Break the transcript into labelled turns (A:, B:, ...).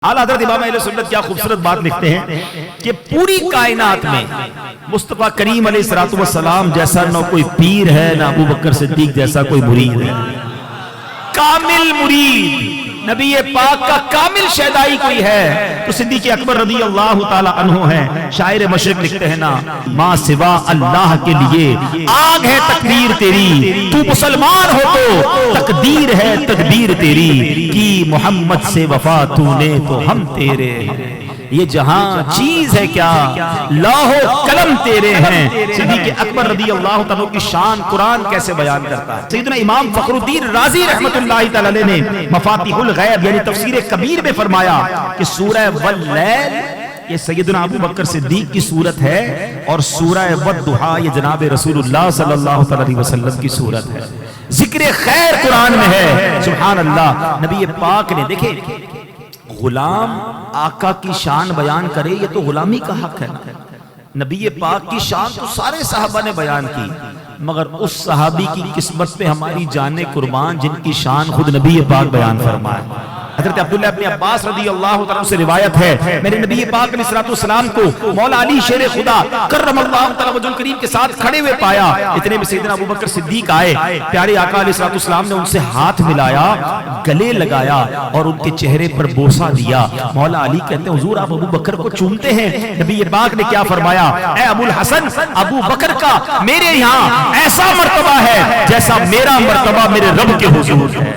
A: اعلیٰ حضرت امام اہل سنت کیا خوبصورت بات لکھتے ہیں کہ پوری کائنات میں مصطفیٰ کریم علیہ السلام جیسا نہ کوئی پیر ہے نہ ابو بکر صدیق جیسا کوئی مرید ہے. کامل مرید نبی پاک کا کامل شیدائی کوئی ہے تو صدیق اکبر رضی اللہ تعالی عنہ ہے. شاعر مشرق لکھتے ہیں نا، ماں سوا اللہ کے لیے آگ ہے تقدیر تیری، تو مسلمان ہو تو تقدیر ہے تدبیر تیری، کی محمد سے وفا تو نے تو ہم تیرے. یہ جہاں چیز ہے کیا لوح و قلم تیرے ہیں. صدیق اکبر رضی اللہ تعالیٰ کی شان قرآن کیسے بیان کرتا ہے. سیدنا امام فخر الدین رازی رحمت اللہ تعالی نے مفاتیح الغیب یعنی تفسیر کبیر میں فرمایا کہ سورہ واللیل یہ سیدنا ابو بکر صدیق کی صورت ہے اور سورہ والضحیٰ یہ جناب رسول اللہ صلی اللہ علیہ وسلم کی صورت ہے. ذکر خیر قرآن میں ہے. سبحان اللہ. نبی پاک نے دیکھیں غلام آقا کی شان بیان کرے یہ تو غلامی کا حق ہے. نبی پاک کی شان تو سارے صحابہ نے بیان کی مگر اس صحابی کی قسمت پہ ہماری جانیں قربان جن کی شان خود نبی پاک بیان فرمائے. حضرت عبداللہ ابن عباس رضی اللہ تعالیٰ سے روایت ہے میرے نبی پاک علیہ السلام کو مولا علی شیر خدا کرم اللہ تعالیٰ وجہ کریم کے ساتھ کھڑے ہوئے پایا. اتنے میں سیدنا ابو بکر صدیق آئے. پیارے آقا علیہ السلام نے ان سے ہاتھ ملایا، گلے لگایا اور ان کے چہرے پر بوسہ دیا. مولا علی کہتے ہیں حضور آپ ابو بکر کو چومتے ہیں. نبی پاک نے کیا فرمایا، اے ابو الحسن ابو بکر کا میرے یہاں ایسا مرتبہ ہے جیسا میرا مرتبہ میرے رب کے حضور ہے.